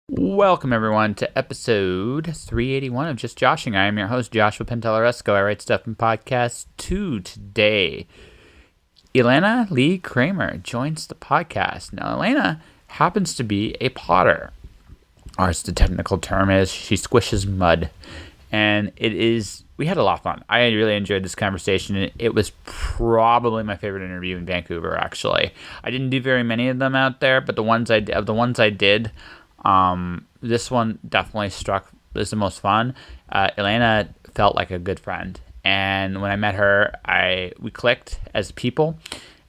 Welcome, everyone, to episode 381 of Just Joshing. I am your host, Joshua Pentellaresco. I write stuff and podcasts too. Today, Ilena Lee Cramer joins the podcast. Now, Ilena happens to be a potter, or as the technical term is, she squishes mud. And we had a lot of fun. I really enjoyed this conversation. It was probably my favorite interview in Vancouver, actually. I didn't do very many of them out there, but the ones I did, this one definitely struck as the most fun. Ilena felt like a good friend, and when I met her, we clicked as people.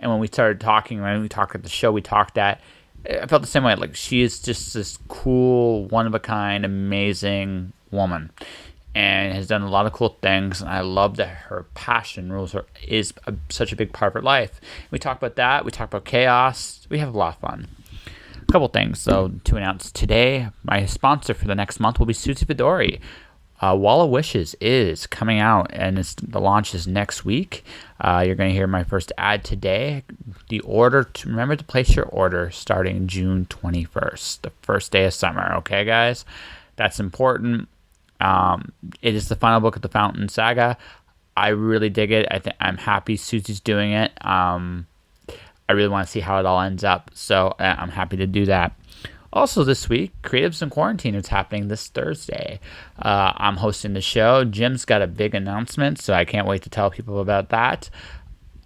And when we started talking, when we talked at the show, I felt the same way. Like, she is just this cool, one of a kind, amazing woman, and has done a lot of cool things. And I love that her passion is such a big part of her life. We talk about that. We talk about chaos. We have a lot of fun. Couple things, though, to announce today. My sponsor for the next month will be Susie Vidori. Wall of Wishes is coming out, and the launch is next week. You're going to hear my first ad today. Remember to place your order starting June 21st, the first day of summer. Okay, guys? That's important. It is the final book of the Fountain Saga. I really dig it. I'm happy Susie's doing it. I really want to see how it all ends up, so I'm happy to do that. Also this week, Creatives in Quarantine is happening this Thursday. I'm hosting the show. Jim's got a big announcement, so I can't wait to tell people about that.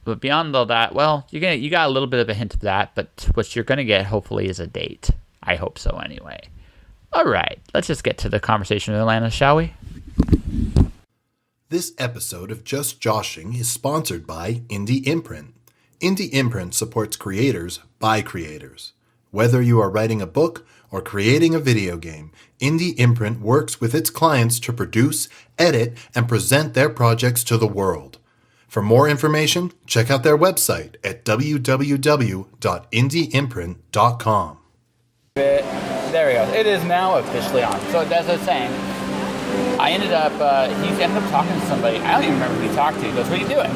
But beyond all that, well, you got a little bit of a hint of that, but what you're going to get, hopefully, is a date. I hope so, anyway. All right, let's just get to the conversation with Ilena, shall we? This episode of Just Joshing is sponsored by Indie Imprint. Indie Imprint supports creators by creators. Whether you are writing a book or creating a video game, Indie Imprint works with its clients to produce, edit, and present their projects to the world. For more information, check out their website at www.indieimprint.com. There we go. It is now officially on. So as I was saying, he ended up talking to somebody. I don't even remember who he talked to. He goes, "What are you doing?"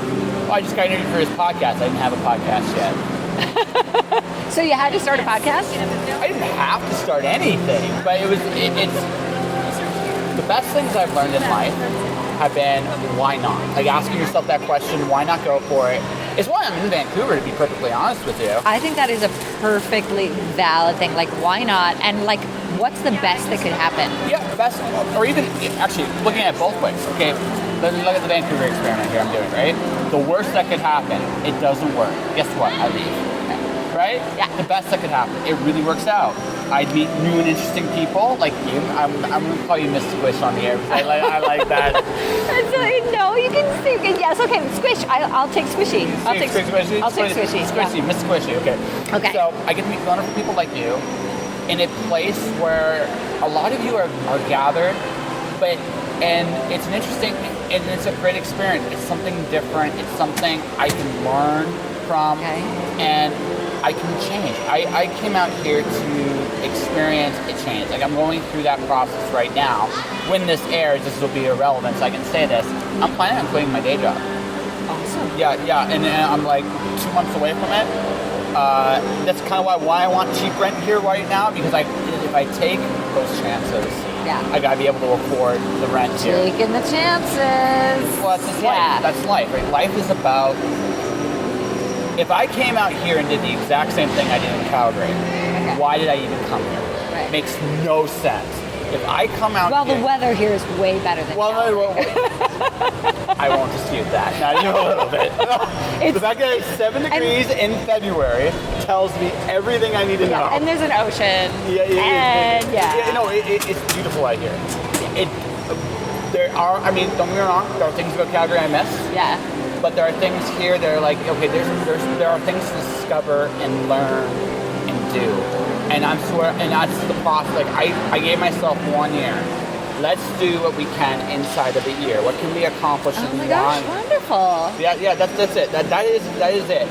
"Well, I just got interviewed for his podcast. I didn't have a podcast yet." So you had to start a podcast? I didn't have to start anything, but it's the best things I've learned in life have been why not? Like, asking yourself that question, why not go for it? It's why I'm in Vancouver, to be perfectly honest with you. I think that is a perfectly valid thing. Like, why not? And like, what's the best that could happen? Yeah, the best, or even actually looking at both ways. Okay, let's look at the Vancouver experiment here I'm doing, right? The worst that could happen, it doesn't work. Guess what? I leave. Right? Yeah. The best that could happen, it really works out. I'd meet new and interesting people like you. I'm going to call you Miss Squish on the air because I like that. No, you can say yes. Okay, Squish. I'll take Squishy. I'll take Squishy. Squishy, Miss Squishy. Okay. Okay. So I get to meet wonderful people like you in a place where a lot of you are gathered, and it's an interesting and it's a great experience. It's something different. It's something I can learn from, and I can change. I came out here to experience a change. Like, I'm going through that process right now. When this airs, this will be irrelevant, so I can say this. I'm planning on quitting my day job. Awesome. Yeah, and I'm like 2 months away from it. That's kind of why I want cheap rent here right now, because if I take those chances, I gotta be able to afford the rent here. Taking the chances. Well, that's just life. That's life, right? Life is about... If I came out here and did the exact same thing I did in Calgary, why did I even come here? Right. It makes no sense. If I come out here... Well, the weather here is way better than Calgary. I won't dispute that. Not even a little bit. The fact that it's 7 degrees in February tells me everything I need to know. And there's an ocean. It's beautiful out here. Don't get me wrong, there are things about Calgary I miss. Yeah. But there are things here that are like, okay, there are things to discover and learn and do. And that's the process. Like, I gave myself 1 year. Let's do what we can inside of a year. What can we accomplish in 1 year? Oh my gosh, wonderful. Yeah, that's it. That is it.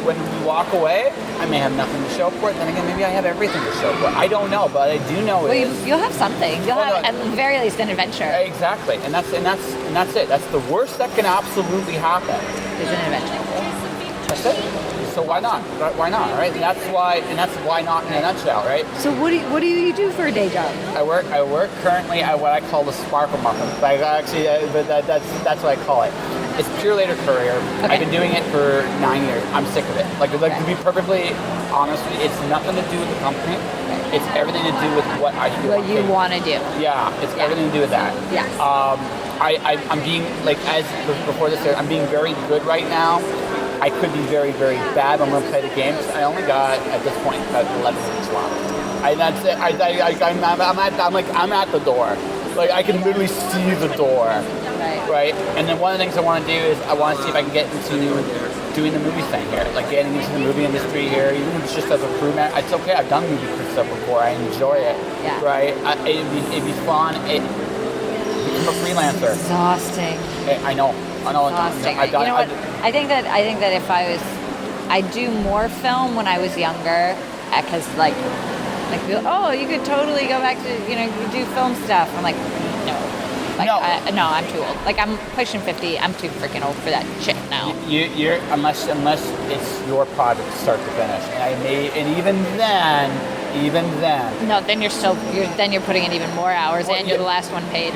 When we walk away, I may have nothing to show for it. Then again, maybe I have everything to show for it. I don't know, but I do know you'll have something. You'll have, at the very least, an adventure. Exactly, and that's it. That's the worst that can absolutely happen. Is an adventure. That's it. So why not? Why not? Right? And that's why not in a nutshell, right? So what do you do for a day job? I work currently at what I call the sparkle market. Like actually, that's what I call it. It's pure later career. Okay. I've been doing it for 9 years. I'm sick of it. Like to be perfectly honest with you, it's nothing to do with the company. It's everything to do with what I do. What you want to do. Yeah, it's everything to do with that. Yes. I'm being, like, as before this, I'm being very good right now. I could be very, very bad when I'm going to play the games. I only got, at this point, about 11 weeks left. That's it. I'm at the door. Like, I can literally see the door. Right? And then one of the things I want to do is I want to see if I can get into doing the movie thing here. Like, getting into the movie industry here, even if it's just as a crew member. It's okay. I've done movie crew stuff before. I enjoy it. Yeah. Right? It'd be fun. Become a freelancer. Exhausting. I know. Exhausting. You know what? I think that if I'd do more film when I was younger, because like oh, you could totally go back to do film stuff. I'm like, no. Like, no, I'm too old. Like, I'm pushing 50. I'm too freaking old for that shit now. You're unless it's your project start to finish, and even then. No, then you're putting in even more hours, and you're the last one paid.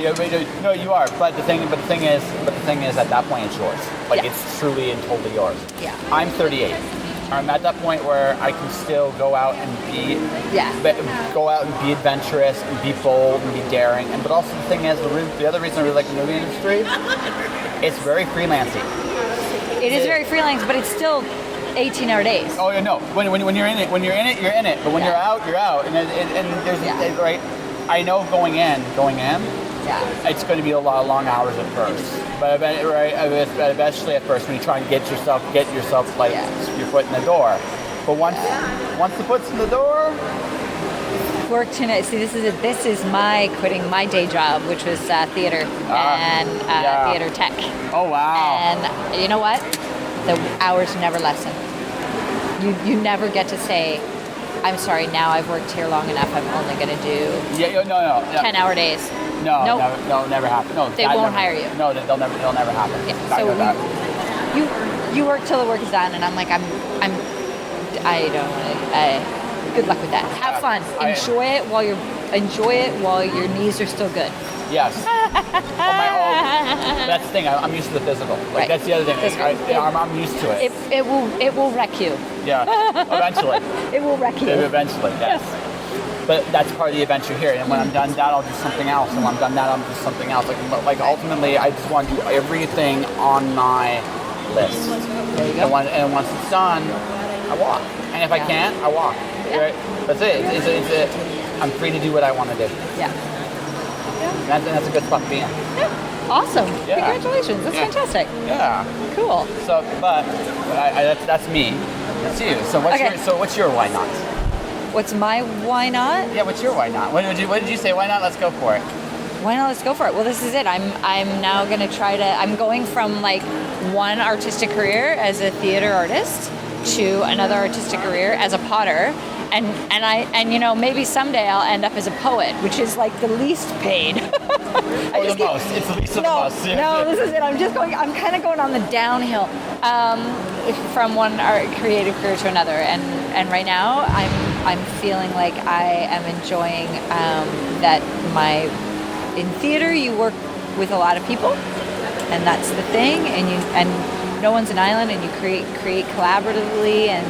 No, you are. But the thing is, at that point, it's yours. Like, it's truly and totally yours. Yeah. I'm 38. I'm at that point where I can still go out and be adventurous and be bold and be daring. But also the thing is, the other reason I really like the movie industry, it's very freelancing. It is very freelance, but it's still 18-hour days. Oh yeah, no. When you're in it, you're in it. But when you're out, you're out. And there's right. I know going in. Yeah. It's going to be a lot of long hours at first, but especially at first when you try and get yourself like your foot in the door. But once the foot's in the door, work tonight. See, this is my quitting my day job, which was theater and theater tech. Oh wow! And you know what? The hours never lessen. You never get to say, I'm sorry, now I've worked here long enough, I'm only going to do 10-hour days. No, never happen. No, they won't hire you. No, they'll never happen. Yeah. So you work till the work is done, and I'm like, I don't want to. Good luck with that. Have fun. Enjoy it while your knees are still good. Yes. That's the thing. I'm used to the physical. Like right. That's the other thing. I'm used to it. It will wreck you. Yeah. Eventually. It will wreck you. Eventually. Yes. But that's part of the adventure here. And when I'm done that, I'll do something else. And when I'm done that, I'll do something else. Like ultimately, I just want to do everything on my list. There you go. And once it's done, I walk. And if I can't, I walk. Yeah. Right? That's it. I'm free to do what I want to do. Yeah. That's a good spot to be in. Yeah. Awesome. Yeah. Congratulations. That's fantastic. Yeah. Cool. So, but that's me. That's you. So what's your why not? What's my why not? Yeah, what's your why not? What did you say? Why not? Let's go for it. Why not? Let's go for it. Well, this is it. I'm now going to I'm going from like one artistic career as a theater artist to another artistic career as a potter. And maybe someday I'll end up as a poet, which is like the least paid. Most. It's the least of the most. Yeah. No, this is it. I'm kind of going on the downhill from one creative career to another. And right now I'm feeling like I am enjoying that in theater you work with a lot of people, and that's the thing. And no one's an island, and you create collaboratively and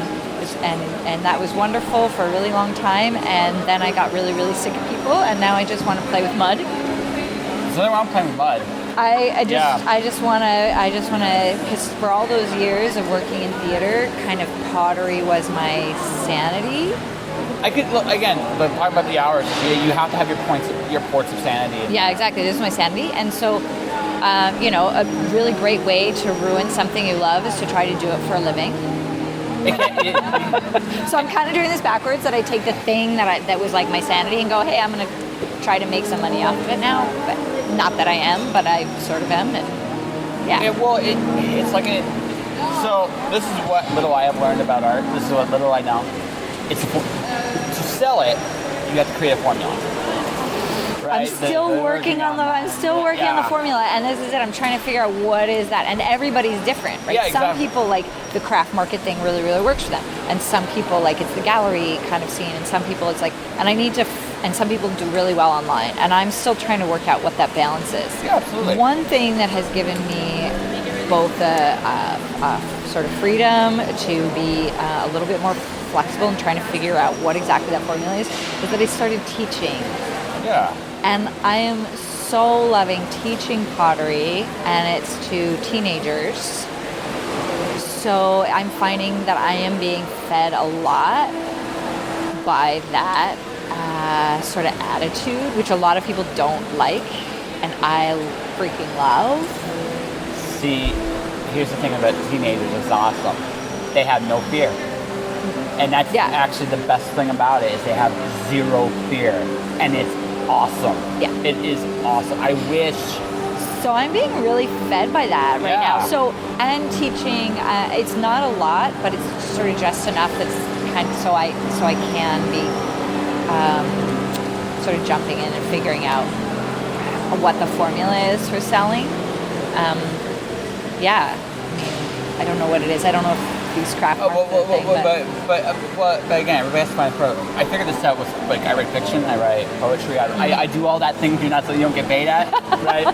that was wonderful for a really long time, and then I got really, really sick of people, and now I just want to play with mud. There's nothing wrong playing with mud. I just want to, because for all those years of working in theater, kind of pottery was my sanity. I could look again, but talking about the hours, you have to have your ports of sanity. Yeah, exactly. This is my sanity, and so a really great way to ruin something you love is to try to do it for a living. So I'm kind of doing this backwards, that I take the thing that was like my sanity and go, hey, I'm going to try to make some money off of it now. But not that I am, but I sort of am. And yeah. Well, it's like so this is what little I have learned about art. This is what little I know. It's to sell it, you have to create a formula. right? I'm still working on the formula, and this is it. I'm trying to figure out what is that, and everybody's different, right? Yeah, exactly. Some people like the craft market thing really, really works for them, and some people like it's the gallery kind of scene, and some people it's like, and some people do really well online, and I'm still trying to work out what that balance is. Yeah, absolutely. One thing that has given me both a sort of freedom to be a little bit more flexible and trying to figure out what exactly that formula is that I started teaching. Yeah. And I am so loving teaching pottery, and it's to teenagers. So I'm finding that I am being fed a lot by that sort of attitude, which a lot of people don't like, and I freaking love. See, here's the thing about teenagers that's awesome. They have no fear. And that's actually the best thing about it is they have zero fear. And it's awesome. Yeah. It is awesome. I wish. So I'm being really fed by that right now. So I'm teaching, it's not a lot, but it's sort of just enough that's kind of, so I can be sort of jumping in and figuring out what the formula is for selling. I don't know what it is. I don't know if these craft but again, everybody has to find a pro. I figured this out with, like, I write fiction, I write poetry, I do all that thing you're not, so you don't get paid at, right?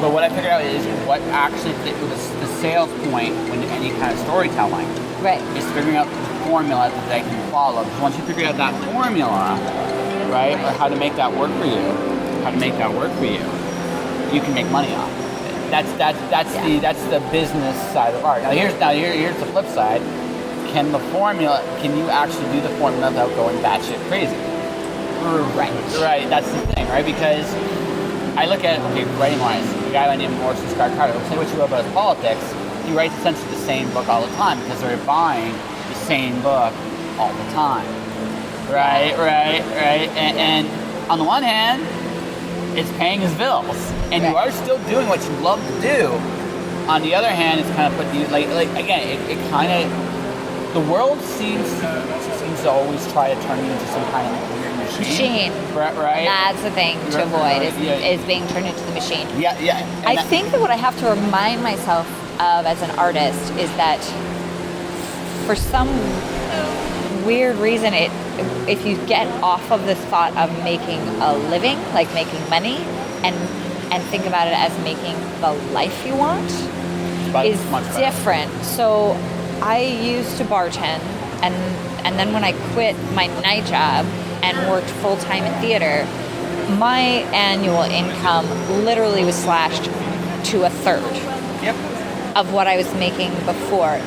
But what I figured out is what actually the sales point when any kind of storytelling, right, is figuring out the formula that they can follow. Because once you figure out that formula, right, or how to make that work for you, you can make money off. That's the business side of art. Now here's the flip side. Can you actually do the formula without going batshit crazy? Right. That's the thing, right? Because I look at writing wise, the guy named Morrison Scar Carter. Say what you will about his politics. He writes essentially the same book all the time because they're buying the same book all the time. Right. And on the one hand, it's paying his bills, and you are still doing what you love to do. On the other hand, it's kind of putting you like again. It kind of the world seems to always try to turn you into some kind of weird machine. Right. That's the thing to avoid is being turned into the machine. Yeah. I think that what I have to remind myself of as an artist is that for some weird reason, if you get off of the thought of making a living, like making money, and think about it as making the life you want, is different. So I used to bartend, and then when I quit my night job and worked full-time in theater, my annual income literally was slashed to a third of what I was making before.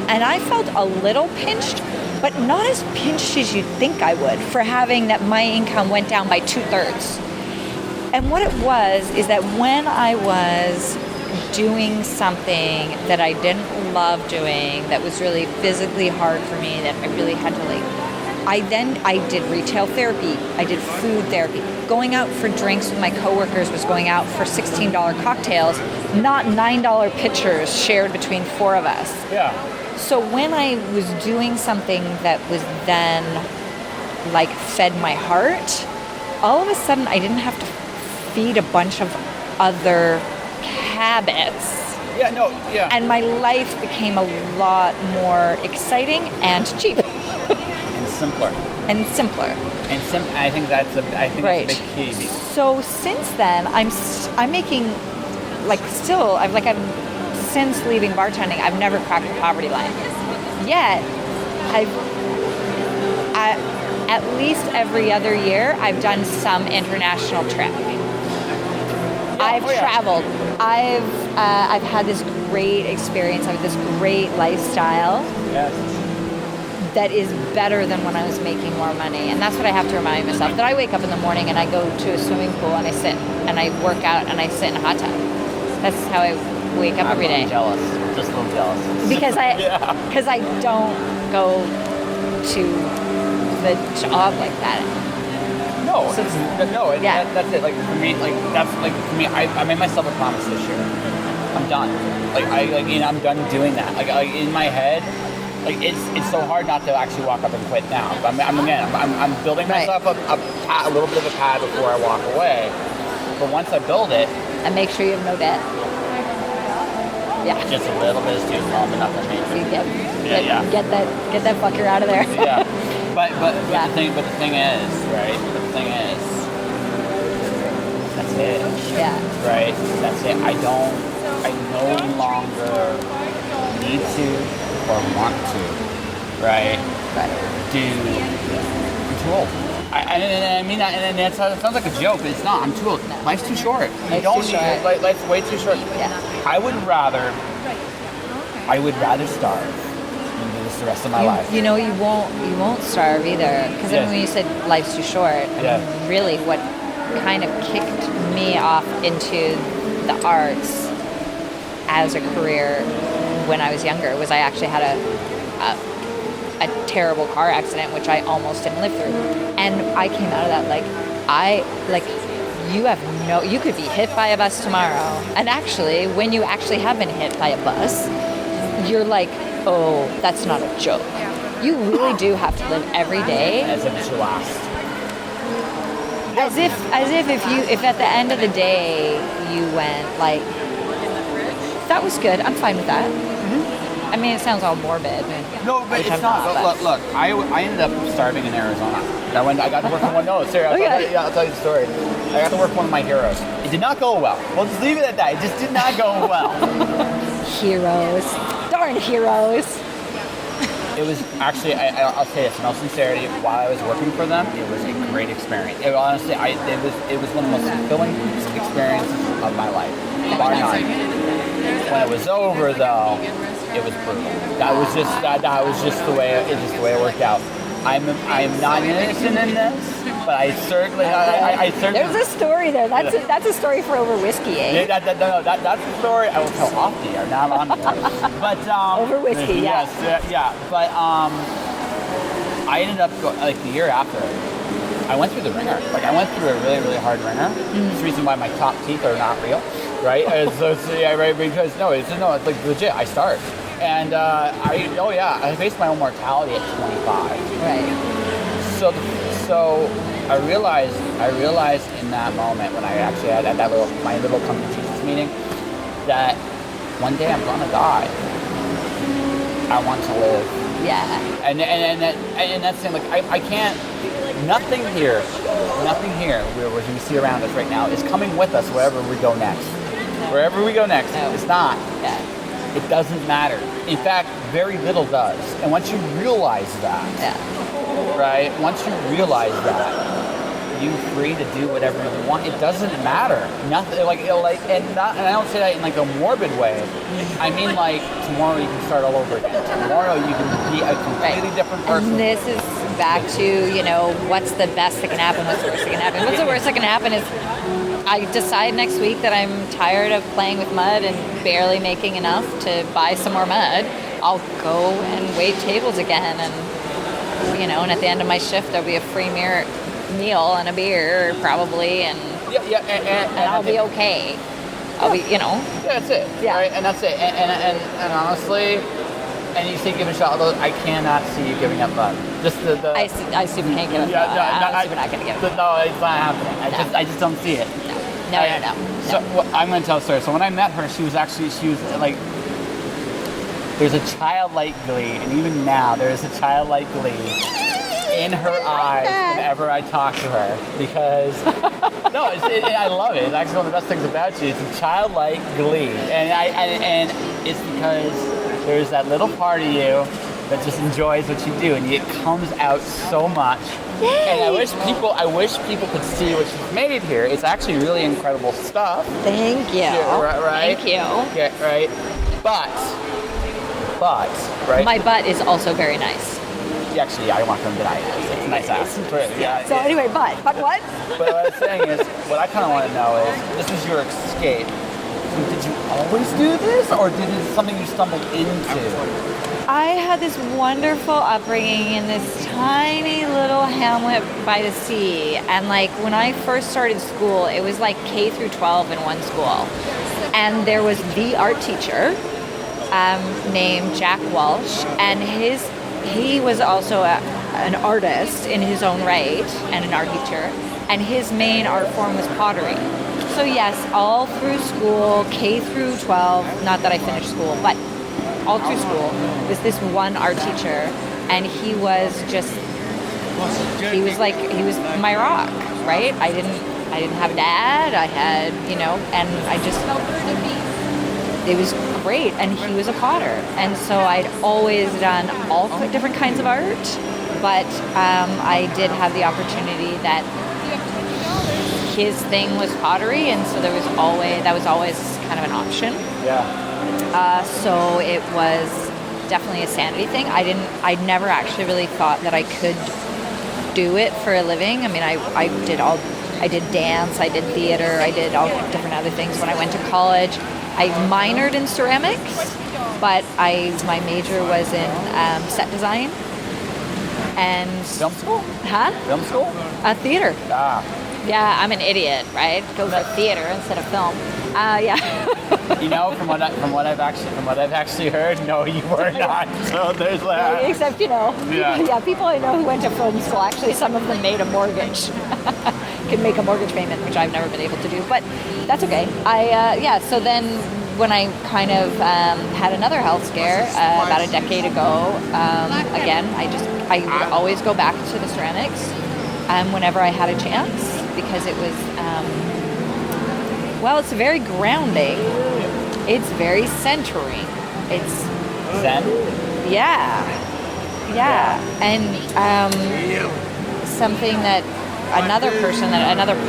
And I felt a little pinched, but not as pinched as you'd think I would for having that my income went down by 2/3. And what it was is that when I was doing something that I didn't love doing, that was really physically hard for me, that I really had to I did retail therapy, I did food therapy. Going out for drinks with my coworkers was going out for $16 cocktails, not $9 pitchers shared between four of us. Yeah. So when I was doing something that was then like fed my heart, all of a sudden I didn't have to feed a bunch of other habits. And my life became a lot more exciting and cheap. And simpler. I think that's a big key. So since then, I'm making I'm since leaving bartending, I've never cracked the poverty line. Yet, at least every other year, I've done some international trip. I've traveled. I've had this great experience. I have this great lifestyle. Yes. That is better than when I was making more money. And that's what I have to remind myself, that I wake up in the morning and I go to a swimming pool and I sit and I work out and I sit in a hot tub. That's how I wake up every day. I'm jealous. Just a little jealous. Because I don't go to the job like that. That's it. Like for me, I made myself a promise this year. I'm done. I'm done doing that. Like in my head, like it's so hard not to actually walk up and quit now. I'm building myself a little bit of a pad before I walk away. But once I build it, and make sure you have no debt. Yeah. Just a little bit is too small, but nothing major. So you get that fucker out of there. Yeah. But the thing is, right? But the thing is, that's it. Yeah. Right? That's it. I no longer need to or want to, right? I'm too old. I mean that, and it sounds like a joke, but it's not. I'm too old. Life's too short. Life's way too short. Yeah. I would rather starve than do this the rest of my life. You know, you won't starve either. Because when you said life's too short, really what kind of kicked me off into the arts as a career when I was younger was I actually had a terrible car accident, which I almost didn't live through. And I came out of that you could be hit by a bus tomorrow. And actually, when you actually have been hit by a bus, you're like, oh, that's not a joke. You really do have to live every day as if it's your last. As if at the end of the day you went like, that was good, I'm fine with that. Mm-hmm. I mean, it sounds all morbid. No, but it's not. Look, I ended up starving in Arizona. I got to work with one. No, seriously, I'll tell you the story. I got to work with one of my heroes. It did not go well. We'll just leave it at that. It just did not go well. Heroes. Darn heroes. It was actually, I'll say this in all sincerity, while I was working for them, it was a great experience. It was one of the most fulfilling experiences of my life, bar none. When it was over, though, it was brutal. That was just the way it worked out. I'm not innocent in this, but I certainly. There's a story there. That's a story for over whiskey, eh? That's the story I will tell off the air, not on the air. But over whiskey, yes, yeah. But I ended up the year after. I went through the ringer. I went through a really, really hard ringer. That's the reason why my top teeth are not real, right? Right. Because it's like legit. I starved. And I faced my own mortality at 25. Right. So I realized in that moment when I actually had my little come to Jesus meeting that one day I'm gonna die. I want to live. Yeah. And that's the thing. I can't. Nothing here where we see around us right now is coming with us wherever we go next. Wherever we go next, it's not. Yeah. It doesn't matter. In fact, very little does. And once you realize that, right? Once you realize that, you're free to do whatever you want. It doesn't matter. Nothing and I don't say that in a morbid way. I mean tomorrow you can start all over again. Tomorrow you can be a completely different person. And this is back to what's the best that can happen, what's the worst that can happen. What's the worst that can happen is I decide next week that I'm tired of playing with mud and barely making enough to buy some more mud. I'll go and wait tables again, and and at the end of my shift there'll be a free meal and a beer probably, and I'll be okay. I'll be, Yeah, that's it. Yeah. Right? And that's it. And honestly, and you say give it a shot, although I cannot see you giving up mud. Just I super can't give it up. I'm super not going to give it up. No, it's not happening. I just don't see it. No. So I'm going to tell a story. So when I met her, she was like, there's a childlike glee, and even now there's a childlike glee in her eyes whenever I talk to her, because I love it. It's actually one of the best things about you. It's a childlike glee, and it's because there's that little part of you that just enjoys what you do, and it comes out so much. Yay. And I wish people could see what she's made here. It's actually really incredible stuff. Thank you. Yeah, right? Thank you. Yeah, right. But, right? My butt is also very nice. Actually, I want them to deny it. It's a nice ass. Yeah. Anyway, but what? But what I was saying is, what I kind of want to know is, this was your escape. Did you always do this, or did it something you stumbled into? I had this wonderful upbringing in this tiny little hamlet by the sea, and when I first started school, it was K through 12 in one school, and there was the art teacher named Jack Walsh, and he was also an artist in his own right and an art teacher, and his main art form was pottery. So yes, all through school, K through 12, not that I finished school, but all through school, was this one art teacher, and he was my rock, right? I didn't have a dad, I had, and I just, it was great, and he was a potter, and so I'd always done all different kinds of art, but I did have the opportunity that his thing was pottery, and so that was always kind of an option. Yeah. So it was definitely a sanity thing. I never actually really thought that I could do it for a living. I mean, I did dance, I did theater, I did all different other things. When I went to college, I minored in ceramics, but my major was in set design. And Film school? Huh? Film school? Theater. Ah. Yeah, I'm an idiot, right? Go for theater instead of film. Yeah. From what I've actually heard, no, you were not. So there's that. Except, Yeah. People I know who went to film school, actually some of them made a mortgage. Could make a mortgage payment, which I've never been able to do, but that's okay. So then when I kind of had another health scare about a decade ago, again, I would always go back to the ceramics whenever I had a chance, because it was, it's very grounding. It's very centering. It's Zen? Yeah. And something that another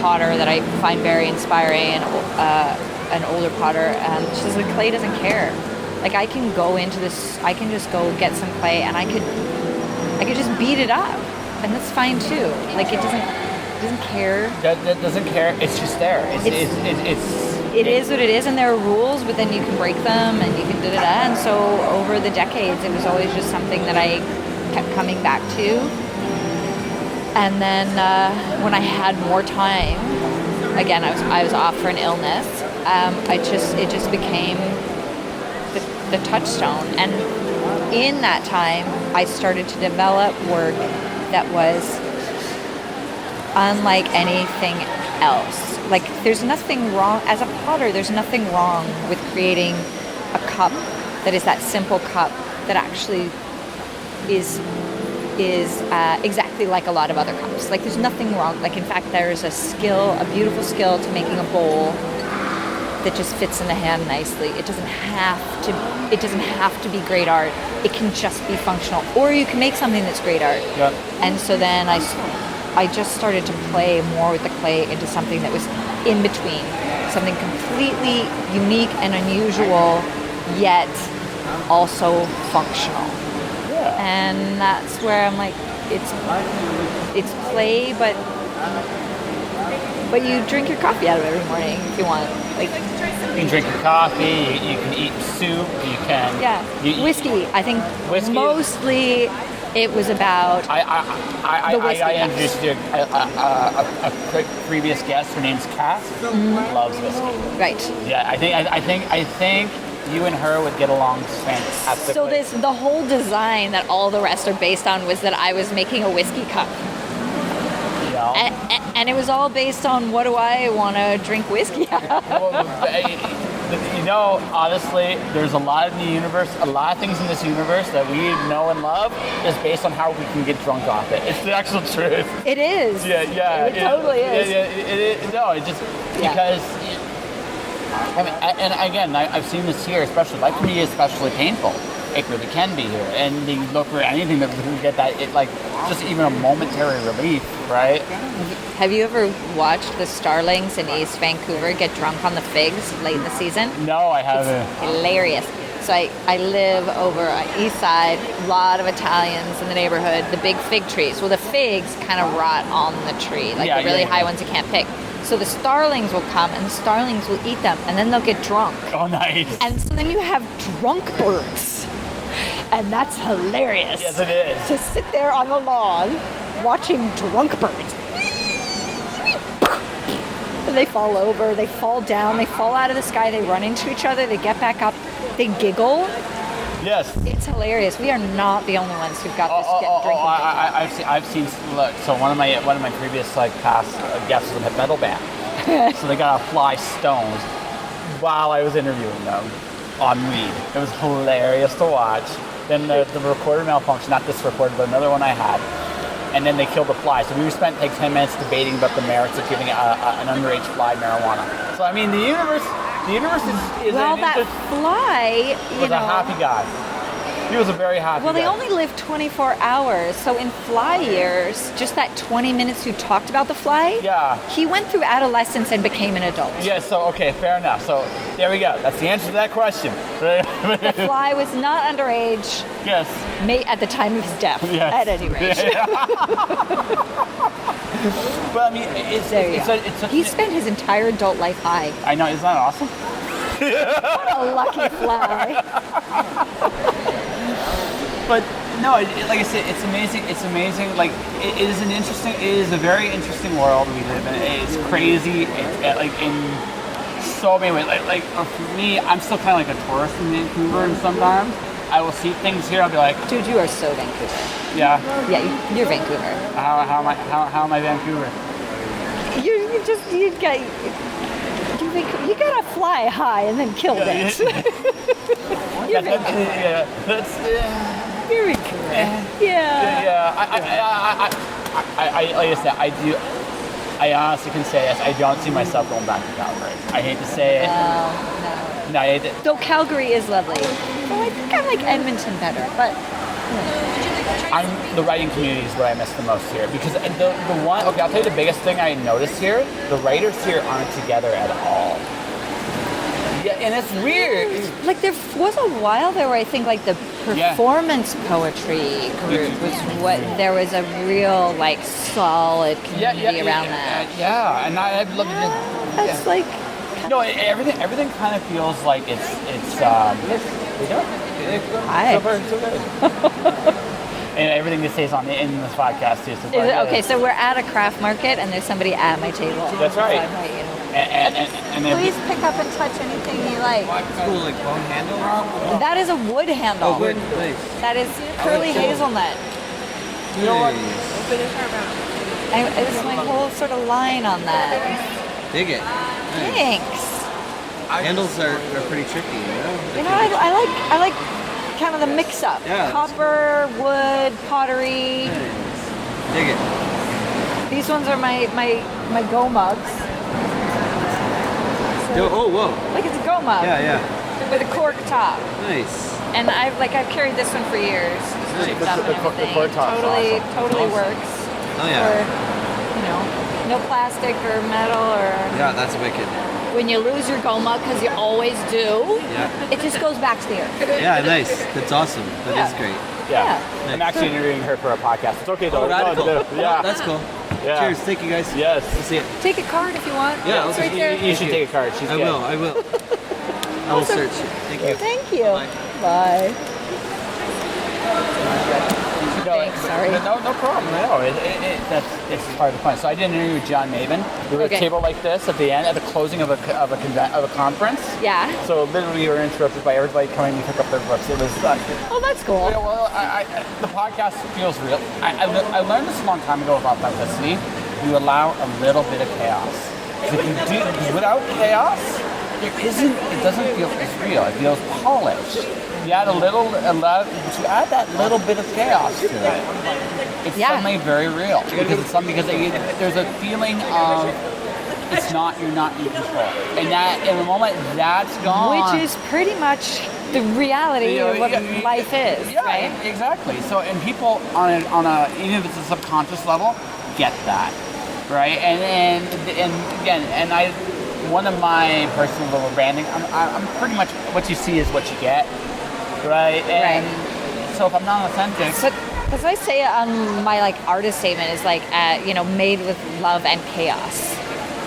potter that I find very inspiring, and an older potter, she says the clay doesn't care. Like, I can go into this, I can just go get some clay, and I could just beat it up, and that's fine too. Like, it doesn't care. That doesn't care. It's just there. It is what it is, and there are rules, but then you can break them, and you can da-da-da. And so over the decades, it was always just something that I kept coming back to. And then when I had more time, again, I was off for an illness. It just became the touchstone. And in that time, I started to develop work that was unlike anything else. Like, there's nothing wrong, as a potter, there's nothing wrong with creating a cup that is that simple cup that actually is exactly like a lot of other cups. Like, there's nothing wrong. Like, in fact, there's a beautiful skill to making a bowl that just fits in the hand nicely. It doesn't have to be great art. It can just be functional. Or you can make something that's great art. Yeah. And so then I just started to play more with the clay into something that was in between, something completely unique and unusual, yet also functional. Yeah. And that's where I'm like, it's play, but you drink your coffee out of it every morning if you want. Like, you can drink your coffee. You can eat soup. You can. Yeah. Whiskey. I think whiskey mostly. It was about I introduced you a previous guest. Her name's Kat. Loves whiskey. Right. Yeah, I think you and her would get along fantastically. So the whole design that all the rest are based on was that I was making a whiskey cup. Yeah. And it was all based on, what do I want to drink whiskey out of? Honestly, there's a lot in the universe, a lot of things in this universe that we know and love is based on how we can get drunk off it. It's the actual truth. It is. Yeah. It totally is. Because, I mean, and again, I've seen this here, especially, like, for me, especially painful. It really can be here. And you look for anything that can get that, just even a momentary relief, right? Have you ever watched the starlings in East Vancouver get drunk on the figs late in the season? No, I haven't. It's hilarious. So I live over on East Side, a lot of Italians in the neighborhood, the big fig trees. Well, the figs kind of rot on the tree, the really high ones you can't pick. So the starlings will come, and the starlings will eat them, and then they'll get drunk. Oh, nice. And so then you have drunk birds. And that's hilarious. Yes, it is. To sit there on the lawn watching drunk birds. And they fall over, they fall down, they fall out of the sky, they run into each other, they get back up. they giggle. Yes. It's hilarious. We are not the only ones who've got this drinking video. I've seen. Look, so one of my previous past guests was in a metal band, so they got to fly stones while I was interviewing them on weed. It was hilarious to watch. Then the recorder malfunctioned, not this recorder, but another one I had, and then they killed the fly. So we spent like 10 minutes debating about the merits of giving an underage fly marijuana. So I mean, the universe is well, that fly, was a happy guy. He was a very happy Well, they guy. only live 24 hours. So in fly years, just that 20 minutes you talked about the fly, Yeah. he went through adolescence and became an adult. Yeah, so, okay, fair enough. So, there we go. That's the answer to that question. The fly was not underage Yes. at the time of his death, Yes. at any rate. But, I mean, He spent his entire adult life high. I know, isn't that awesome? What a lucky fly. But no, like I said, it's amazing. It's amazing. Like it is a very interesting world we live in. It's crazy. Like in so many ways. Like for me, I'm still kind of like a tourist in Vancouver, and sometimes I will see things here. I'll be like, Dude, you are so Vancouver. yeah. Yeah, you're Vancouver. How am I Vancouver? You gotta fly high and then kill it. You're Vancouver. Yeah, that's. You're Vancouver. Yeah. Yeah, I like I said, I honestly can say this. I don't see myself going back to Calgary. I hate to say it. No. No, I hate to. Though Calgary is lovely. Well, I think I like Edmonton better, but The writing community is what I miss the most here, because the one. Okay, I'll tell you the biggest thing I noticed here. The writers here aren't together at all. Yeah, and it's weird. like there was a while there where I think like the performance poetry group was what there was a real like solid community around that. Yeah, and I'd love to just. That's like No, everything kind of feels like it's. We don't. Hi. So far, so good. And everything that stays in this podcast too. So okay, so we're at a craft market and there's somebody at my table. That's right. So I invite you. And then Please pick up and touch anything you like. Cool, like bone handle. That is a wood handle. Oh, wood. Nice. That is curly hazelnut. You know what? It's my whole sort of line on that. Dig it. Nice. Thanks. Handles are pretty tricky, you know? You know, I like kind of the mix up. Yeah. Copper, wood, pottery. Nice. Dig it. These ones are my go mugs. So, Oh, whoa. like it's a go mug. Yeah. With a cork top. Nice. And I've carried this one for years. Chipped up and the everything. cork top's Totally awesome. works. Oh, yeah. For, no plastic or metal or. Yeah, that's wicked. When you lose your go mug, because you always do, Yeah. it just goes back to the earth. Yeah, nice. That's awesome. That is Yeah. great. Yeah. Yeah. I'm actually interviewing her for a podcast. It's okay though. Oh, radical. Yeah. That's cool. Yeah. Cheers. Thank you, guys. Yes. We'll see it. Take a card if you want. Yeah, it's okay. right there. You should take a card. She's I good. will. I will search. Thank you. Thank you. Bye. Bye. Thanks, sorry. No problem. No, it's part of the fun. So I did an interview with John Maven. We were at a Okay. table like this at the end, at the closing of a conference. Yeah. So literally, we were interrupted by everybody coming to pick up their books. It was. Oh, that's cool. Yeah, well, the podcast feels real. I learned this a long time ago with authenticity. You allow a little bit of chaos. If you do without chaos, it doesn't feel as real. It feels polished. You add to add that little bit of chaos to it. It's suddenly very real because there's a feeling of you're not in control, and that in the moment that's gone, Which is pretty much the reality of what life is, yeah, right? Exactly. So, and people on a even if it's a subconscious level get that, right? And again, one of my personal little branding, I'm pretty much what you see is what you get, right? And so if I'm not authentic, So, as I say on my artist statement is made with love and chaos.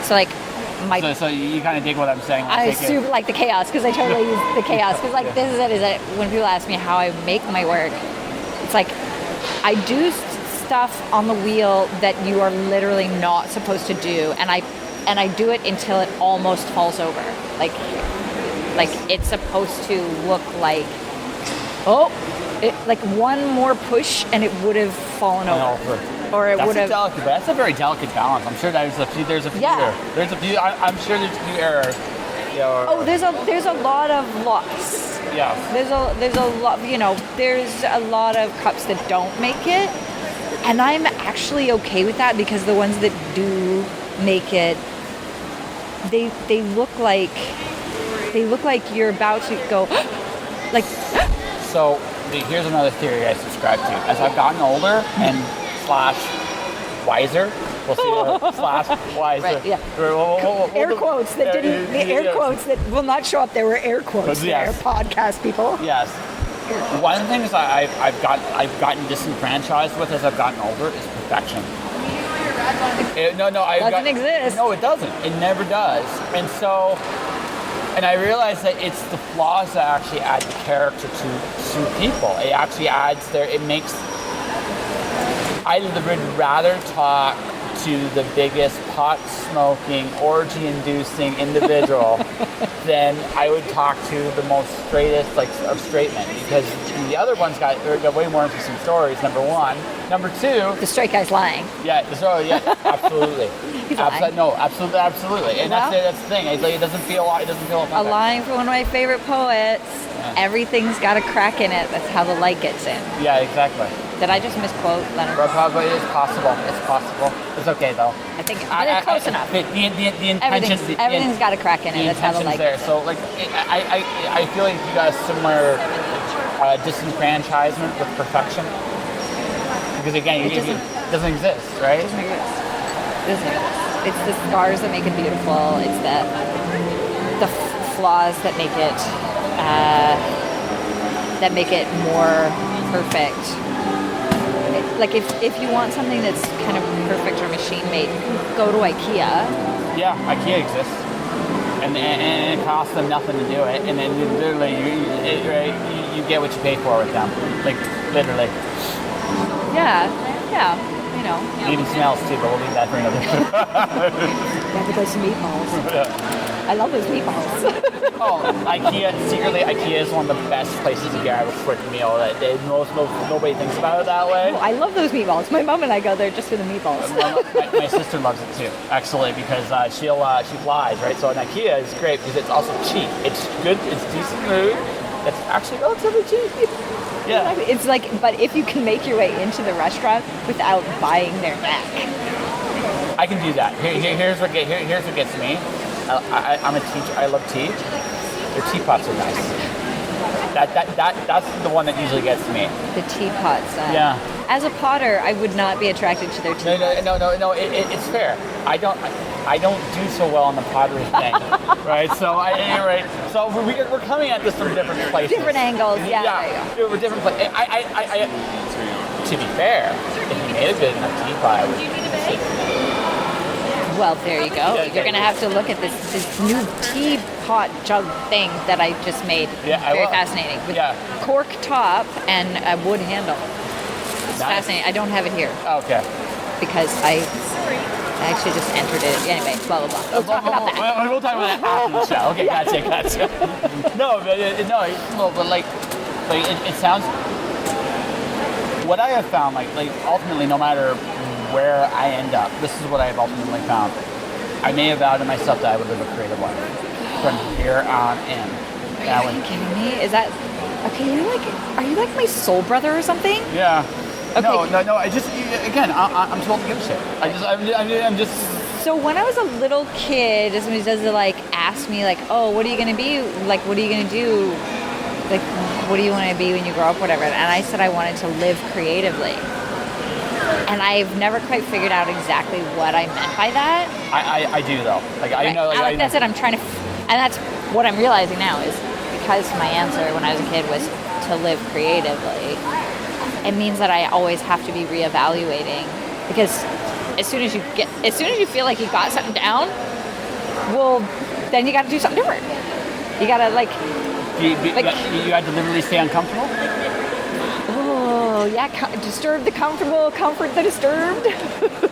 So so you kind of dig what I'm saying. I super like the chaos because I totally use the chaos because this is that when people ask me how I make my work, it's like I do stuff on the wheel that you are literally not supposed to do, and I do it until it almost falls over. Like Like it's supposed to look like, like one more push and it would have fallen over. Or it would have. That's a very delicate balance. I'm sure there's a few. There's a few. Yeah. There's a few. I'm sure there's a few errors. There's a lot of loss. Yeah. There's a lot. There's a lot of cups that don't make it, and I'm actually okay with that because the ones that do make it, they look like you're about to go, like. So here's another theory I subscribe to. As I've gotten older and /wiser, we'll see /wiser. Right, yeah. Air quotes that didn't. Air quotes that will not show up. There were air quotes there, podcast people. Yes. One of the things I've gotten disenfranchised with as I've gotten older is perfection. It doesn't exist. No, it doesn't. It never does. And I realize that it's the flaws that actually add the character to people. It actually adds it makes. I would rather talk to the biggest pot-smoking, orgy-inducing individual than I would talk to the most straightest of straight men, because the other ones got way more interesting stories. Number one, number two, the straight guy's lying. Yeah, absolutely. He's lying. No, absolutely, and that's the thing. It doesn't feel authentic. A line from one of my favorite poets. Yeah. Everything's got a crack in it. That's how the light gets in. Yeah, exactly. Did I just misquote Leonard? Probably it's possible. It's okay though. I think it's close enough. The intentions. Everything's got a crack in it. That's how the light there. gets in. So I feel like you got a similar disenfranchisement with perfection, because again, it doesn't exist, right? It doesn't exist. It's the scars that make it beautiful. It's the flaws that make it more perfect. Like if you want something that's kind of perfect or machine made, go to IKEA. Yeah, IKEA exists, and it costs them nothing to do it, and then literally you get what you pay for with them, like literally. Yeah. It even smells too, but we'll leave that for another. Yeah, but those meatballs. I love those meatballs. IKEA is one of the best places to get a quick meal. Nobody thinks about it that way. Oh, I love those meatballs. My mom and I go there just for the meatballs. My sister loves it too, actually, because she flies, right? So an IKEA is great because it's also cheap. It's good. It's decent food. It's actually relatively cheap. Yeah. It's but if you can make your way into the restaurant without buying their neck. I can do that. Here's what gets me. I'm a teacher. I love tea. Their teapots are nice. That's the one that usually gets me. The teapots. Yeah. As a potter, I would not be attracted to their teapots. No. It's fair. I don't do so well on the pottery thing, right? So So we're coming at this from different places. Different angles. Yeah. We're different places. To be fair, if you made a good enough teapot, I would. Well, there you go. You're going to have to look at this new teapot jug thing that I just made. Yeah, very fascinating. With cork top and a wood handle. It's fascinating. I don't have it here. Okay. Because I actually just entered it. Anyway, blah, blah, blah. We'll talk about that. We'll talk about that after the show. Okay, gotcha. No, but it sounds... What I have found, ultimately, no matter where I end up, this is what I have ultimately found. I may have vowed to myself that I would live a creative life from here on in. Are you kidding me? Is that okay? Are you like my soul brother or something? Yeah. Okay. No. I just I'm told to give a shit. I'm just. So when I was a little kid, somebody does ask me oh, what are you gonna be? What are you gonna do? What do you want to be when you grow up? Whatever. And I said I wanted to live creatively. And I've never quite figured out exactly what I meant by that. I do though. That's it. I'm trying to, and that's what I'm realizing now is because my answer when I was a kid was to live creatively. It means that I always have to be reevaluating because as soon as you feel like you got something down, well, then you got to do something different. You got to you had to literally stay uncomfortable. Oh, yeah, disturb the comfortable, comfort the disturbed.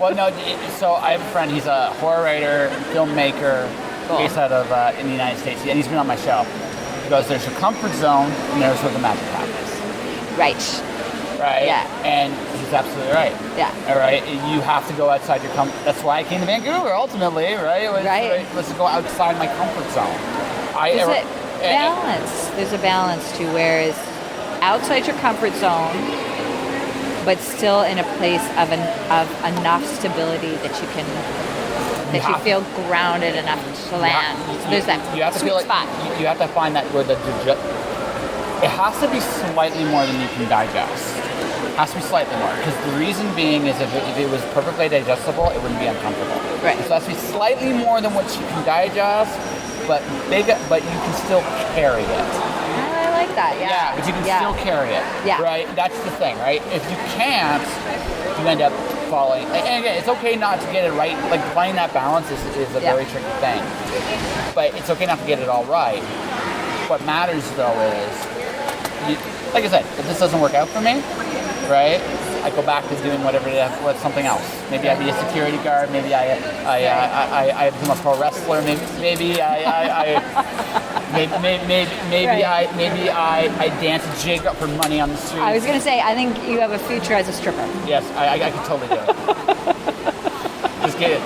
Well, no, so I have a friend, he's a horror writer, filmmaker, based out of in the United States, and he's been on my show. Because there's your comfort zone and there's where the magic happens. Right. Right? Yeah. And he's absolutely right. Yeah. All right? You have to go outside your comfort. That's why I came to Vancouver, ultimately, right? Right. Let's go outside my comfort zone. There's a balance to whereas outside your comfort zone, but still in a place of enough stability that you feel grounded enough to land. So there's that you have to sweet feel like spot. you have to find that where it has to be slightly more than you can digest. It has to be slightly more, because the reason being is if it was perfectly digestible, it wouldn't be uncomfortable. Right. So it has to be slightly more than what you can digest, but you can still carry it. I like that. Yeah. But you can still carry it. Yeah. Right? That's the thing, right? If you can't, you end up falling. And again, it's okay not to get it right. Like, finding that balance is a very tricky thing. But it's okay not to get it all right. What matters, though, is, like I said, if this doesn't work out for me, right, I go back to doing whatever it is, something else. Maybe I be a security guard. Maybe I become a pro wrestler. Maybe I dance a jig up for money on the street. I was gonna say, I think you have a future as a stripper. Yes, I could totally do it.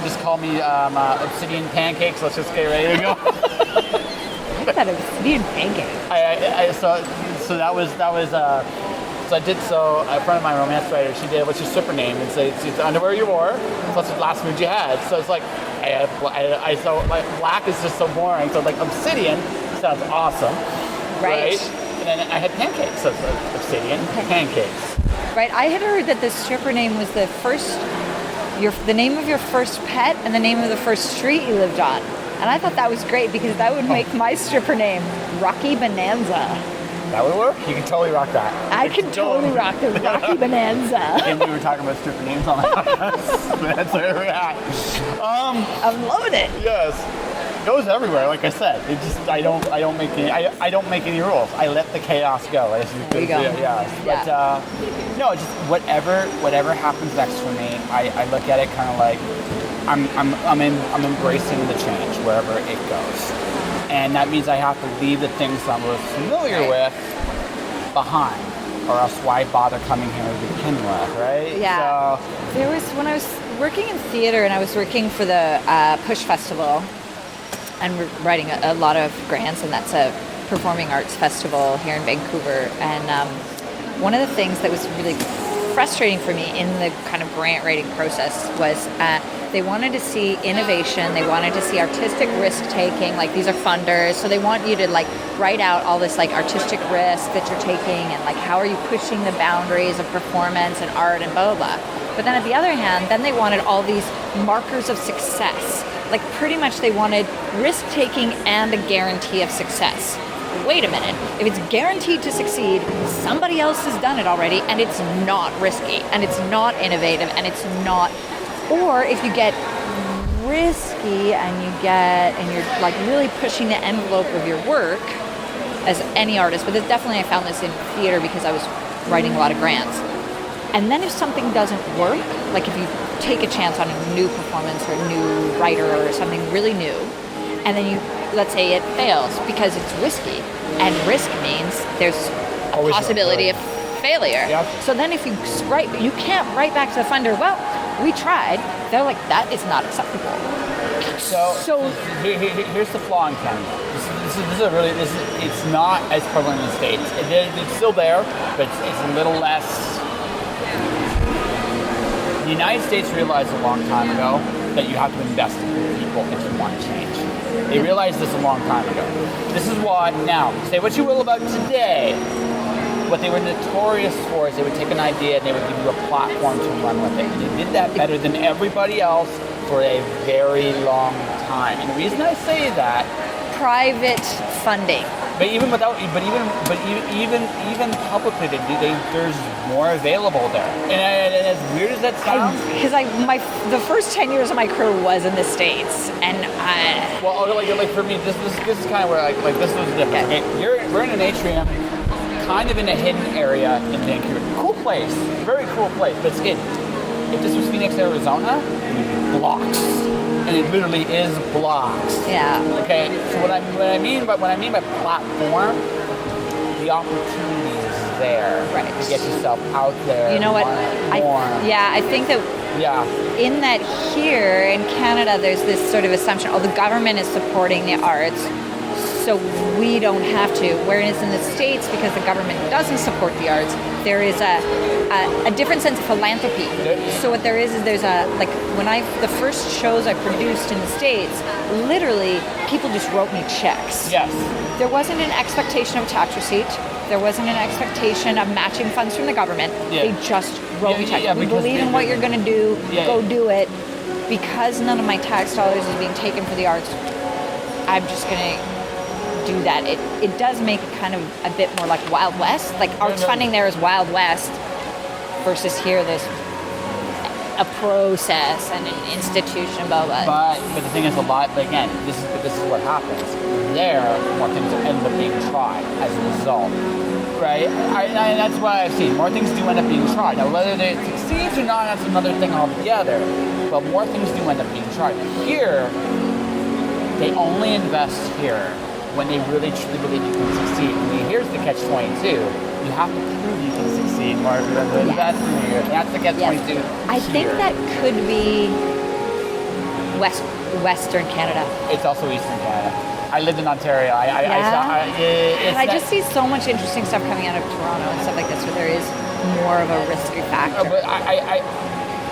Just call me Obsidian Pancakes. Let's just get ready to go. I thought obsidian pancake. So a friend of mine, romance writer, she did what's your stripper name, and say it's the underwear you wore, plus the last mood you had. So it's like black is just so boring. So like obsidian sounds awesome, right? And then I had pancakes, so it's like obsidian pancakes. Right. I had heard that the stripper name was the name of your first pet and the name of the first street you lived on. And I thought that was great because that would make my stripper name Rocky Bonanza. That would work? You can totally rock that. I could totally rock the Rocky Bonanza. And we were talking about stripper names on the podcast. That's where we're at. I'm loving it. Yes. It goes everywhere, like I said. It just I don't make any rules. I let the chaos go. There you go. Yeah. But no, just whatever happens next for me, I look at it kind of like I'm embracing the change wherever it goes. And that means I have to leave the things that I'm familiar with behind, or else why bother coming here to begin with, right? Yeah. So, there was, when I was working in theater and I was working for the Push Festival and writing a lot of grants, and that's a performing arts festival here in Vancouver. And one of the things that was really frustrating for me in the kind of grant writing process was they wanted to see innovation, they wanted to see artistic risk-taking, like these are funders, so they want you to like write out all this like artistic risk that you're taking and like how are you pushing the boundaries of performance and art and blah, blah, blah. But then at the other hand, then they wanted all these markers of success. Like pretty much they wanted risk-taking and a guarantee of success. Wait a minute, if it's guaranteed to succeed, somebody else has done it already and it's not risky and it's not innovative and it's not, or if you get risky and you're like really pushing the envelope of your work as any artist, but definitely I found this in theater because I was writing a lot of grants. And then if something doesn't work, like if you take a chance on a new performance or a new writer or something really new, and then let's say it fails because it's risky, and risk means there's a possibility of failure. Yep. So then if you can't write back to the funder, well, we tried. They're like, that is not acceptable. So here's the flaw in Canada. It's not as prevalent in the States. It's still there, but it's a little less. The United States realized a long time ago that you have to invest in people if you want to change. They realized this a long time ago. This is why, now, say what you will about today, what they were notorious for is they would take an idea and they would give you a platform to run with it. And they did that better than everybody else for a very long time. And the reason I say that, private funding. But even publicly, there's more available there. And as weird as that sounds, because the first 10 years of my career was in the States, and like for me, this is kind of where like this was different. Okay, we're in an atrium, kind of in a hidden area in Vancouver. Cool place, very cool place, but it's hidden. If this was Phoenix, Arizona, blocks. and it literally is blocks. Yeah. Okay, so what I mean by platform, the opportunity is there Right. to get yourself out there. You know what? More. I think that Yeah. in that here in Canada, there's this sort of assumption, the government is supporting the arts, so we don't have to. Whereas in the States, because the government doesn't support the arts, there is a different sense of philanthropy. So what there is there's the first shows I produced in the States, literally people just wrote me checks. Yes. There wasn't an expectation of a tax receipt. There wasn't an expectation of matching funds from the government. Yeah. They just wrote me checks. We because believe in what you're going to do. Yeah, Go yeah. do it. Because none of my tax dollars is being taken for the arts, I'm just going to do that. It does make it kind of a bit more like Wild West. Like arts funding there is Wild West versus here there's a process and an institution, blah, blah. But the thing is, but again, this is what happens. There, more things end up being tried as a result, right? And that's what I've seen. More things do end up being tried. Now, whether they succeed or not, that's another thing altogether. But more things do end up being tried. Here, they only invest here when they really truly believe you can succeed. Here's the catch-22. You have to prove you can succeed more if you're going to invest in here. That's the catch-22. I think that could be Western Canada. It's also Eastern Canada. I lived in Ontario. I just see so much interesting stuff coming out of Toronto and stuff like this, where there is more of a risky factor. But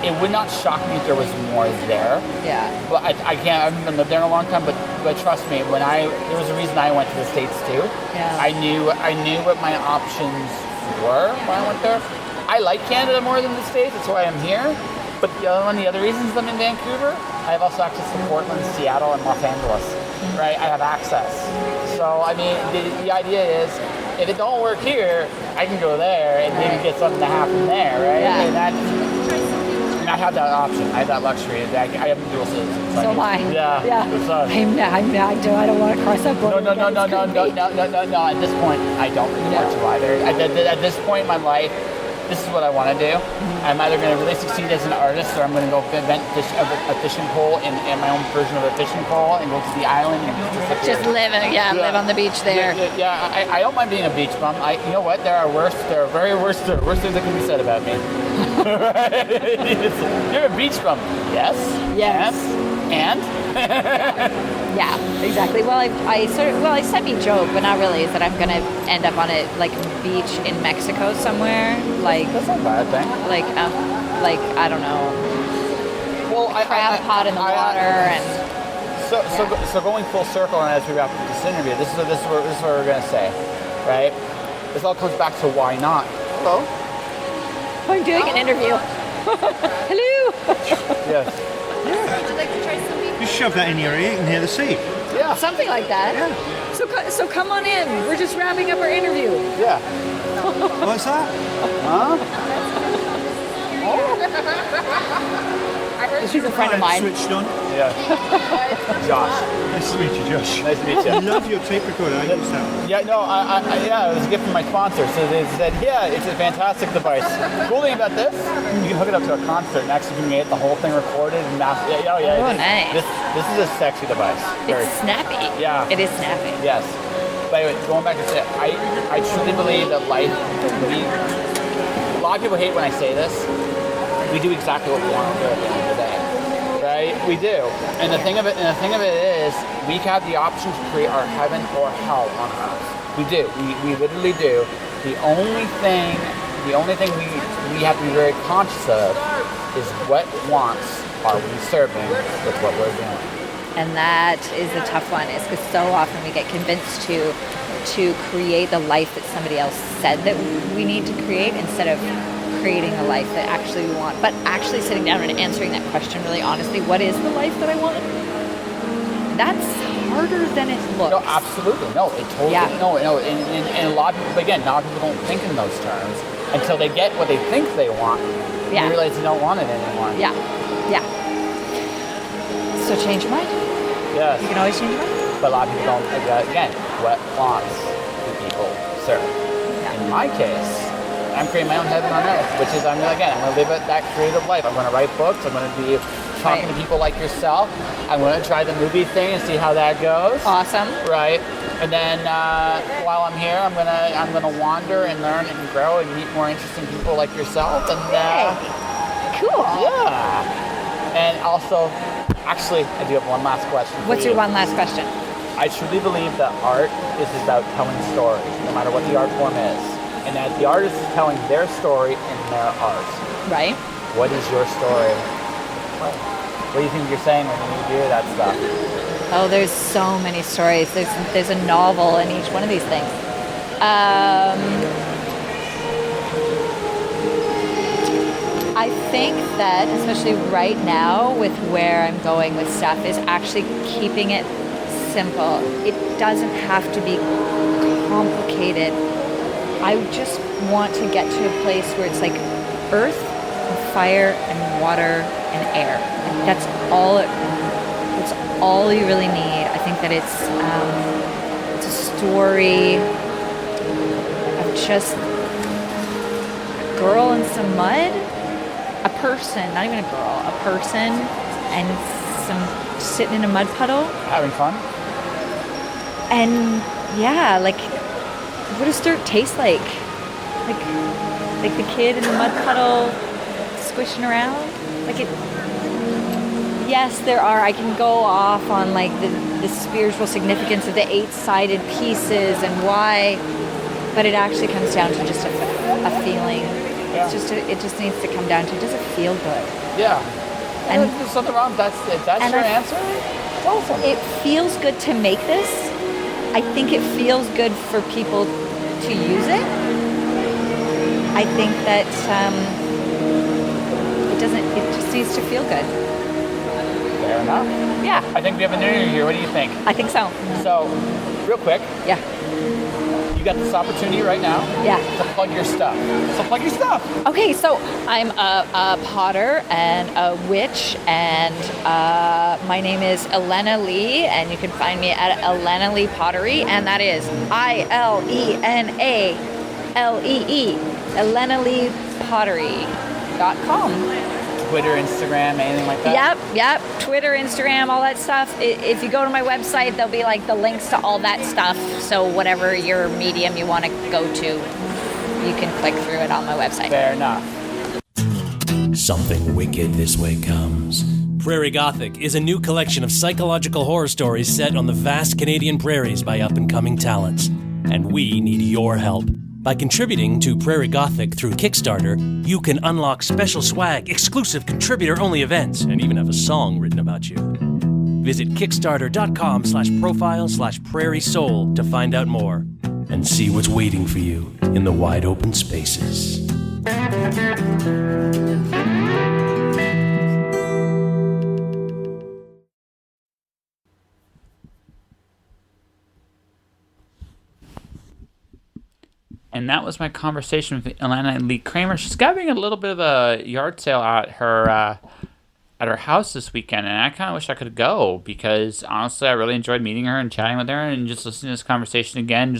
it would not shock me if there was more there. Yeah. But I can't. I haven't lived there in a long time. But trust me, there was a reason I went to the States too. Yeah. I knew what my options were when I went there. I like Canada more than the States. That's why I'm here. But one of the other reasons I'm in Vancouver, I have also access to Portland, Seattle, and Los Angeles. Right? I have access. So I mean, the idea is, if it don't work here, I can go there and maybe get something to happen there, right? Yeah. And I have that option. I have that luxury. I have dual citizenship. So am I. Yeah. I don't want to cross that border. No. At this point, I don't really want to either. At this point in my life, this is what I want to do. I'm either going to really succeed as an artist, or I'm going to go invent a fishing pole in my own version of a fishing pole and go to the island and just live on the beach there. Yeah. I don't mind being a beach bum. You know what? There are worse things that can be said about me. You're a beach bum. Yes. And? Yeah, exactly. Well, I semi-joke, but not really, is that I'm going to end up on a beach in Mexico somewhere, That's not a bad thing. I don't know, Well, crab pot in the water and. So going full circle, and as we wrap up this interview, this is what we're going to say, right? This all comes back to why not. Hello. I'm doing an interview. Hello. Yes. Would you like to try something? Just shove that in your ear, you can hear the sea. Yeah. Something like that. Yeah. So come on in. We're just wrapping up our interview. Yeah. What's that? She's a friend of mine. Switched on. Yeah. Josh. Nice to meet you, Josh. Nice to meet you. I love your tape recorder. I use that. Yeah, no, it was a gift from my sponsor. So they said, yeah, it's a fantastic device. Cool thing about this, you can hook it up to a concert and actually you can get the whole thing recorded and master. Nice. This is a sexy device. It's snappy. Yeah. It is snappy. Yes. But anyway, going back to it, I truly believe that life, a lot of people hate when I say this, we do exactly what we want to do at the end of the day. Right? We do. And the thing of it is, we have the option to create our heaven or hell on earth. We do. We literally do. The only thing we have to be very conscious of is what wants are we serving with what we're doing. And that is the tough one, is because so often we get convinced to create the life that somebody else said that we need to create instead of creating the life that actually we want. But actually sitting down and answering that question really honestly, what is the life that I want? That's harder than it looks. No, absolutely. No, it totally. Yeah. No. And a lot of people, again, not people don't think in those terms until they get what they think they want. Yeah. They realize they don't want it anymore. Yeah. So change your mind. Yes. You can always change your mind. But a lot of people don't. Again, what wants do people serve? Yeah. In my case, I'm creating my own heaven on earth, which is I'm going to live that creative life. I'm going to write books. I'm going to be talking to people like yourself. I'm going to try the movie thing and see how that goes. Awesome. Right. And then while I'm here, I'm gonna wander and learn and grow and meet more interesting people like yourself. And Cool. yeah. And also, actually, I do have one last question. What's your one last question? I truly believe that art is about telling stories, no matter what the art form is. And that the artist is telling their story in their art. Right. What is your story? What do you think you're saying when you hear that stuff? Oh, there's so many stories. There's a novel in each one of these things. I think that, especially right now, with where I'm going with stuff, is actually keeping it simple. It doesn't have to be complicated. I just want to get to a place where it's like earth and fire and water and air. And that's all you really need. I think that it's a story of just a girl in some mud, a person, not even a girl, a person, and some sitting in a mud puddle. Having fun? And yeah, like, what does dirt taste like? Like the kid in the mud puddle squishing around? Like it. Yes, there are. I can go off on like the spiritual significance of the 8-sided pieces and why, but it actually comes down to just a feeling. Yeah. It just needs to come down to, does it feel good? Yeah. And there's something wrong. That's your answer? It's awesome. It feels good to make this. I think it feels good for people to use it. I think that it just needs to feel good. Fair enough. Yeah. I think we have a new year here. What do you think? I think so. So, real quick, Yeah. you got this opportunity right now Yeah. to plug your stuff. So plug your stuff. Okay, so I'm a potter and a witch, and my name is Ilena Lee, and you can find me at Ilena Lee Pottery, and that is ILENALEE, IlenaLeePottery.com. Twitter, Instagram, anything like that? Yep. Twitter, Instagram, all that stuff. If you go to my website, there'll be like the links to all that stuff. So whatever your medium you want to go to, you can click through it on my website. Fair enough. Something wicked this way comes. Prairie Gothic is a new collection of psychological horror stories set on the vast Canadian prairies by up-and-coming talents. And we need your help. By contributing to Prairie Gothic through Kickstarter, you can unlock special swag, exclusive contributor-only events, and even have a song written about you. Visit kickstarter.com/profile/prairie soul to find out more and see what's waiting for you in the wide open spaces. And that was my conversation with Ilena Lee Cramer. She's having a little bit of a yard sale at her house this weekend, and I kind of wish I could go because honestly, I really enjoyed meeting her and chatting with her, and just listening to this conversation again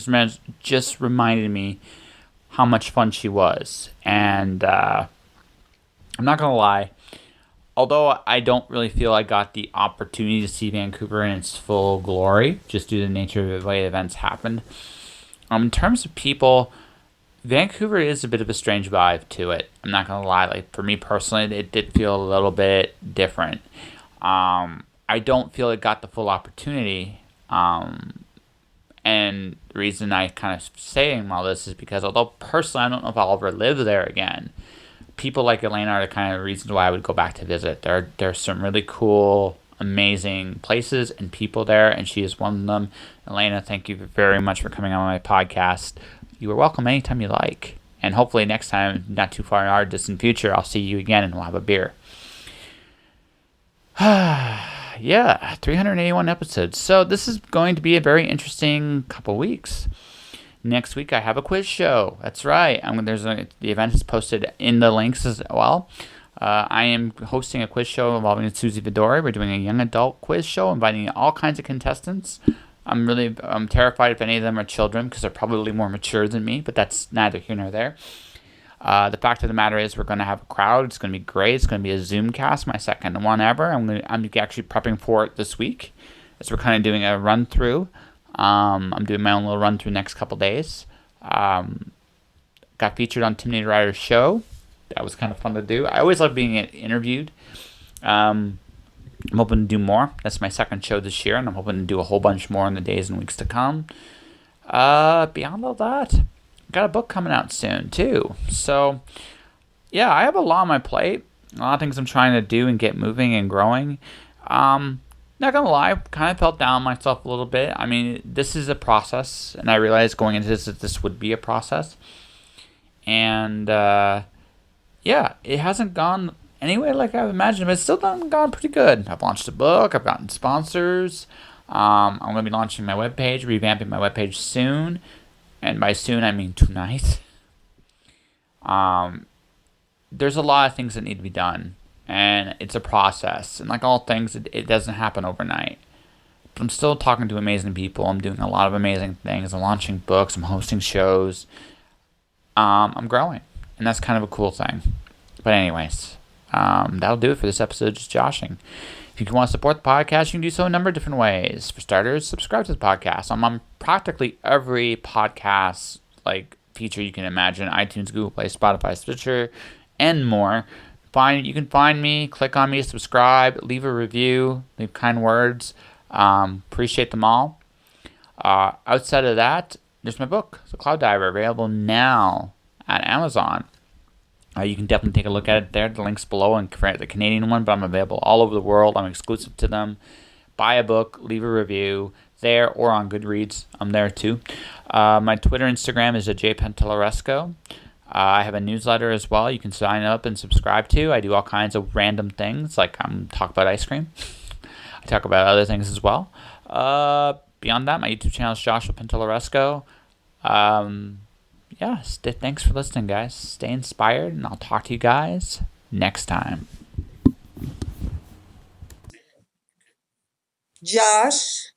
just reminded me how much fun she was. And I'm not gonna lie, although I don't really feel I got the opportunity to see Vancouver in its full glory, just due to the nature of the way events happened. In terms of people, Vancouver is a bit of a strange vibe to it. I'm not gonna lie. Like for me personally, it did feel a little bit different. I don't feel it got the full opportunity. And the reason I kind of saying all this is because although personally I don't know if I'll ever live there again, people like Ilena are the kind of reasons why I would go back to visit. There's some really cool, amazing places and people there, and she is one of them. Ilena, thank you very much for coming on my podcast. You are welcome anytime you like. And hopefully next time, not too far in our distant future, I'll see you again and we'll have a beer. Yeah, 381 episodes. So this is going to be a very interesting couple weeks. Next week, I have a quiz show. That's right. The event is posted in the links as well. I am hosting a quiz show involving Susie Vidori. We're doing a young adult quiz show, inviting all kinds of contestants. I'm terrified if any of them are children because they're probably more mature than me, but that's neither here nor there. The fact of the matter is we're going to have a crowd. It's going to be great. It's going to be a Zoom cast, my second one ever. I'm actually prepping for it this week as we're kind of doing a run through. I'm doing my own little run through next couple days. Got featured on Tim Ryder's show. That was kind of fun to do. I always love being interviewed. I'm hoping to do more. That's my second show this year, and I'm hoping to do a whole bunch more in the days and weeks to come. Beyond all that, got a book coming out soon too. So, yeah, I have a lot on my plate. A lot of things I'm trying to do and get moving and growing. Not gonna lie, kind of felt down on myself a little bit. I mean, this is a process, and I realized going into this that this would be a process. And yeah, it hasn't gone anyway like I imagined, but it's still gone pretty good. I've launched a book. I've gotten sponsors. I'm going to be launching my webpage, revamping my webpage soon. And by soon, I mean tonight. There's a lot of things that need to be done. And it's a process. And like all things, it doesn't happen overnight. But I'm still talking to amazing people. I'm doing a lot of amazing things. I'm launching books. I'm hosting shows. I'm growing. And that's kind of a cool thing. But anyways, that'll do it for this episode of Just Joshing. If you want to support the podcast, you can do so a number of different ways. For starters, subscribe to the podcast. I'm on practically every podcast feature you can imagine: iTunes, Google Play, Spotify, Stitcher, and more. You can find me, click on me, subscribe, leave a review, leave kind words. Appreciate them all. Outside of that, there's my book, The Cloud Diver, available now at Amazon. You can definitely take a look at it there. The link's below, and for the Canadian one, but I'm available all over the world. I'm exclusive to them. Buy a book, leave a review there or on Goodreads. I'm there too. My Twitter, Instagram is @jpentilaresco. I have a newsletter as well. You can sign up and subscribe to. I do all kinds of random things, like talk about ice cream. I talk about other things as well. Beyond that, my YouTube channel is Joshua Pentilaresco. Yeah, thanks for listening, guys. Stay inspired, and I'll talk to you guys next time. Josh.